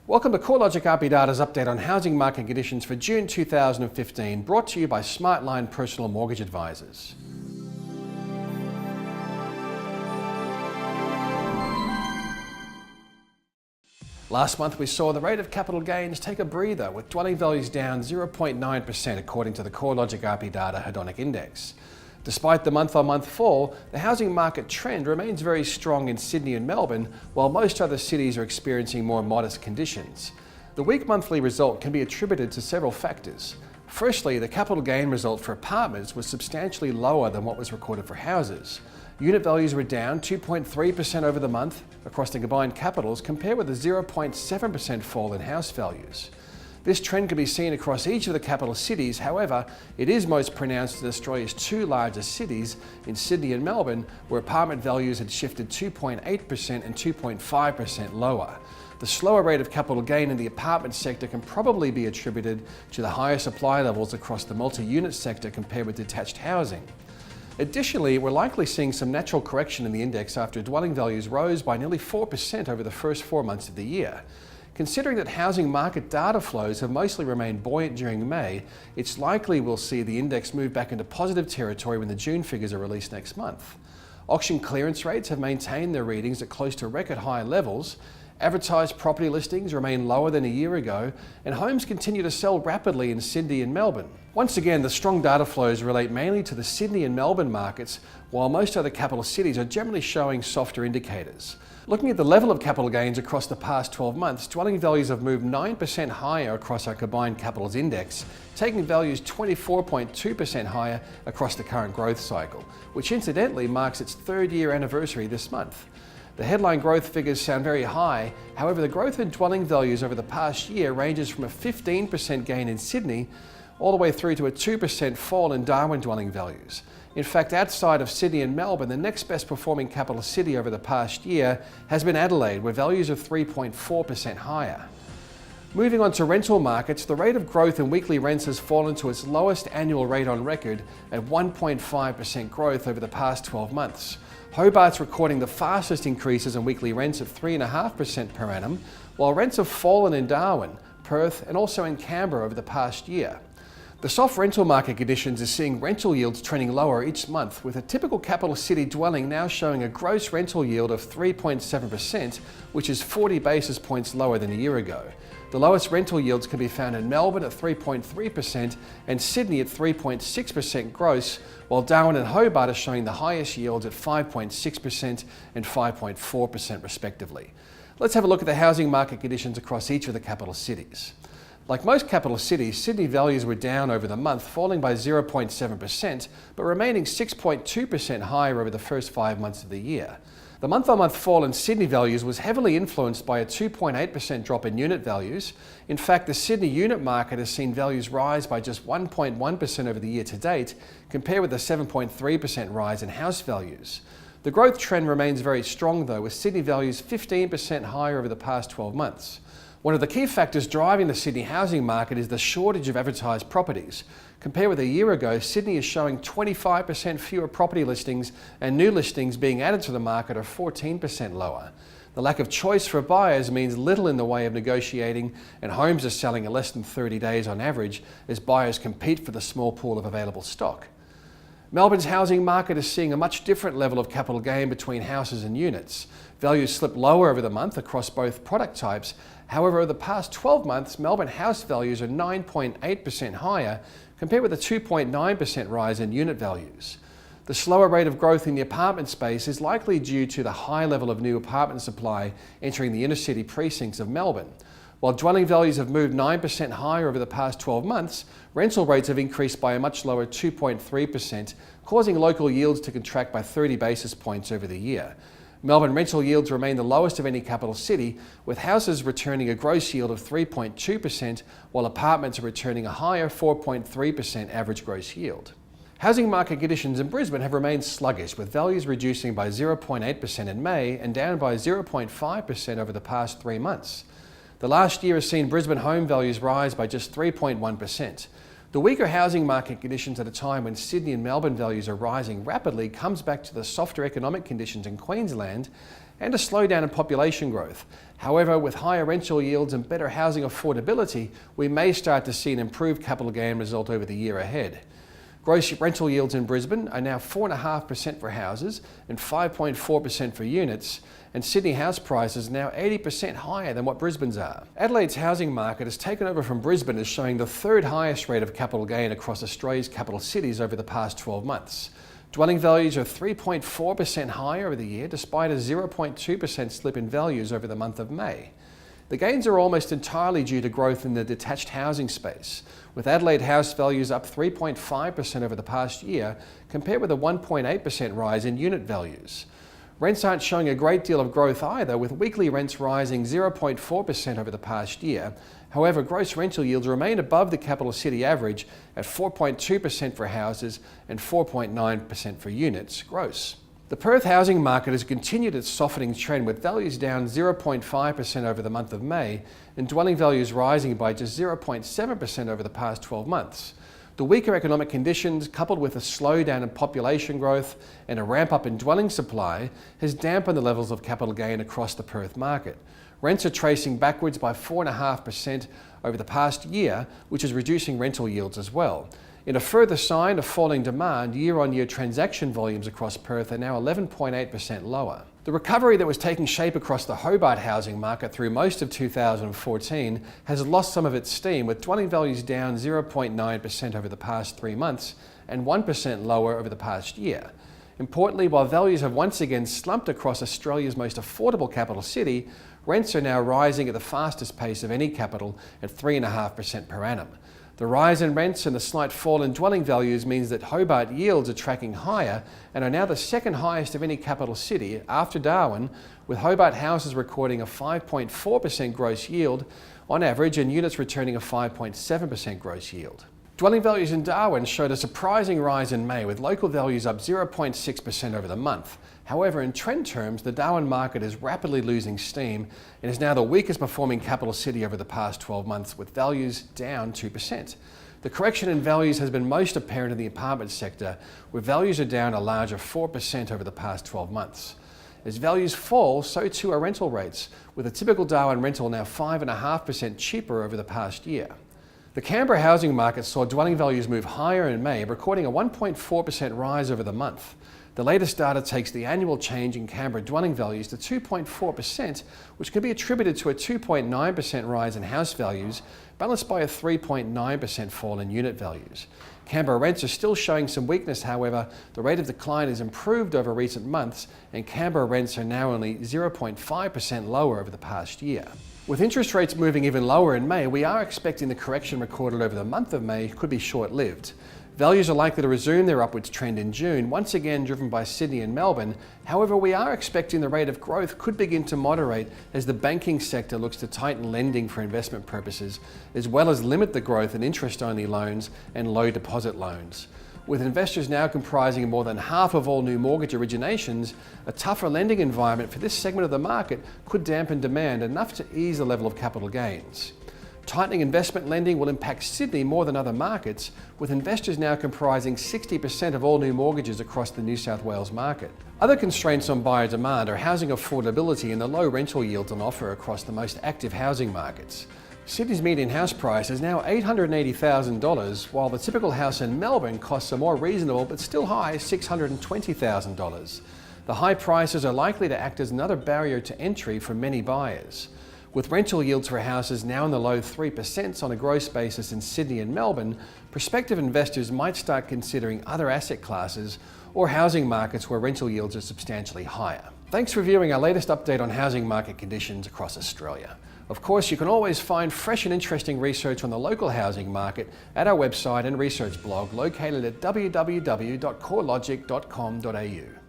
Welcome to CoreLogic RP Data's update on housing market conditions for June 2015, brought to you by Smartline Personal Mortgage Advisors. Last month we saw the rate of capital gains take a breather, with dwelling values down 0.9% according to the CoreLogic RP Data Hedonic Index. Despite the month-on-month fall, the housing market trend remains very strong in Sydney and Melbourne, while most other cities are experiencing more modest conditions. The weak monthly result can be attributed to several factors. Firstly, the capital gain result for apartments was substantially lower than what was recorded for houses. Unit values were down 2.3% over the month across the combined capitals, compared with a 0.7% fall in house values. This trend can be seen across each of the capital cities. However, it is most pronounced in Australia's two largest cities, in Sydney and Melbourne, where apartment values had shifted 2.8% and 2.5% lower. The slower rate of capital gain in the apartment sector can probably be attributed to the higher supply levels across the multi-unit sector compared with detached housing. Additionally, we're likely seeing some natural correction in the index after dwelling values rose by nearly 4% over the first 4 months of the year. Considering that housing market data flows have mostly remained buoyant during May, it's likely we'll see the index move back into positive territory when the June figures are released next month. Auction clearance rates have maintained their readings at close to record high levels. Advertised property listings remain lower than a year ago, and homes continue to sell rapidly in Sydney and Melbourne. Once again, the strong data flows relate mainly to the Sydney and Melbourne markets, while most other capital cities are generally showing softer indicators. Looking at the level of capital gains across the past 12 months, dwelling values have moved 9% higher across our combined capitals index, taking values 24.2% higher across the current growth cycle, which incidentally marks its third-year anniversary this month. The headline growth figures sound very high. However, the growth in dwelling values over the past year ranges from a 15% gain in Sydney all the way through to a 2% fall in Darwin dwelling values. In fact, outside of Sydney and Melbourne, the next best performing capital city over the past year has been Adelaide, where values are 3.4% higher. Moving on to rental markets, the rate of growth in weekly rents has fallen to its lowest annual rate on record at 1.5% growth over the past 12 months. Hobart's recording the fastest increases in weekly rents at 3.5% per annum, while rents have fallen in Darwin, Perth and also in Canberra over the past year. The soft rental market conditions are seeing rental yields trending lower each month, with a typical capital city dwelling now showing a gross rental yield of 3.7%, which is 40 basis points lower than a year ago. The lowest rental yields can be found in Melbourne at 3.3% and Sydney at 3.6% gross, while Darwin and Hobart are showing the highest yields at 5.6% and 5.4% respectively. Let's have a look at the housing market conditions across each of the capital cities. Like most capital cities, Sydney values were down over the month, falling by 0.7%, but remaining 6.2% higher over the first 5 months of the year. The month-on-month fall in Sydney values was heavily influenced by a 2.8% drop in unit values. In fact, the Sydney unit market has seen values rise by just 1.1% over the year to date, compared with a 7.3% rise in house values. The growth trend remains very strong though, with Sydney values 15% higher over the past 12 months. One of the key factors driving the Sydney housing market is the shortage of advertised properties. Compared with a year ago, Sydney is showing 25% fewer property listings, and new listings being added to the market are 14% lower. The lack of choice for buyers means little in the way of negotiating, and homes are selling in less than 30 days on average as buyers compete for the small pool of available stock. Melbourne's housing market is seeing a much different level of capital gain between houses and units. Values slipped lower over the month across both product types. However, over the past 12 months, Melbourne house values are 9.8% higher, compared with a 2.9% rise in unit values. The slower rate of growth in the apartment space is likely due to the high level of new apartment supply entering the inner city precincts of Melbourne. While dwelling values have moved 9% higher over the past 12 months, rental rates have increased by a much lower 2.3%, causing local yields to contract by 30 basis points over the year. Melbourne rental yields remain the lowest of any capital city, with houses returning a gross yield of 3.2%, while apartments are returning a higher 4.3% average gross yield. Housing market conditions in Brisbane have remained sluggish, with values reducing by 0.8% in May and down by 0.5% over the past 3 months. The last year has seen Brisbane home values rise by just 3.1%. The weaker housing market conditions at a time when Sydney and Melbourne values are rising rapidly comes back to the softer economic conditions in Queensland and a slowdown in population growth. However, with higher rental yields and better housing affordability, we may start to see an improved capital gain result over the year ahead. Gross rental yields in Brisbane are now 4.5% for houses and 5.4% for units, and Sydney house prices now 80% higher than what Brisbane's are. Adelaide's housing market has taken over from Brisbane as showing the third highest rate of capital gain across Australia's capital cities over the past 12 months. Dwelling values are 3.4% higher over the year, despite a 0.2% slip in values over the month of May. The gains are almost entirely due to growth in the detached housing space, with Adelaide house values up 3.5% over the past year, compared with a 1.8% rise in unit values. Rents aren't showing a great deal of growth either, with weekly rents rising 0.4% over the past year. However, gross rental yields remain above the capital city average at 4.2% for houses and 4.9% for units gross. The Perth housing market has continued its softening trend, with values down 0.5% over the month of May and dwelling values rising by just 0.7% over the past 12 months. The weaker economic conditions, coupled with a slowdown in population growth and a ramp up in dwelling supply, has dampened the levels of capital gain across the Perth market. Rents are tracing backwards by 4.5% over the past year, which is reducing rental yields as well. In a further sign of falling demand, year-on-year transaction volumes across Perth are now 11.8% lower. The recovery that was taking shape across the Hobart housing market through most of 2014 has lost some of its steam, with dwelling values down 0.9% over the past 3 months and 1% lower over the past year. Importantly, while values have once again slumped across Australia's most affordable capital city, rents are now rising at the fastest pace of any capital at 3.5% per annum. The rise in rents and the slight fall in dwelling values means that Hobart yields are tracking higher and are now the second highest of any capital city after Darwin, with Hobart houses recording a 5.4% gross yield on average and units returning a 5.7% gross yield. Dwelling values in Darwin showed a surprising rise in May, with local values up 0.6% over the month. However, in trend terms, the Darwin market is rapidly losing steam and is now the weakest performing capital city over the past 12 months, with values down 2%. The correction in values has been most apparent in the apartment sector, where values are down a larger 4% over the past 12 months. As values fall, so too are rental rates, with a typical Darwin rental now 5.5% cheaper over the past year. The Canberra housing market saw dwelling values move higher in May, recording a 1.4% rise over the month. The latest data takes the annual change in Canberra dwelling values to 2.4%, which can be attributed to a 2.9% rise in house values, balanced by a 3.9% fall in unit values. Canberra rents are still showing some weakness, however. The rate of decline has improved over recent months, and Canberra rents are now only 0.5% lower over the past year. With interest rates moving even lower in May, we are expecting the correction recorded over the month of May could be short-lived. Values are likely to resume their upwards trend in June, once again driven by Sydney and Melbourne. However, we are expecting the rate of growth could begin to moderate as the banking sector looks to tighten lending for investment purposes, as well as limit the growth in interest-only loans and low deposit loans. With investors now comprising more than half of all new mortgage originations, a tougher lending environment for this segment of the market could dampen demand enough to ease the level of capital gains. Tightening investment lending will impact Sydney more than other markets, with investors now comprising 60% of all new mortgages across the New South Wales market. Other constraints on buyer demand are housing affordability and the low rental yields on offer across the most active housing markets. Sydney's median house price is now $880,000, while the typical house in Melbourne costs a more reasonable but still high $620,000. The high prices are likely to act as another barrier to entry for many buyers. With rental yields for houses now in the low 3% on a gross basis in Sydney and Melbourne, prospective investors might start considering other asset classes or housing markets where rental yields are substantially higher. Thanks for viewing our latest update on housing market conditions across Australia. Of course, you can always find fresh and interesting research on the local housing market at our website and research blog located at www.corelogic.com.au.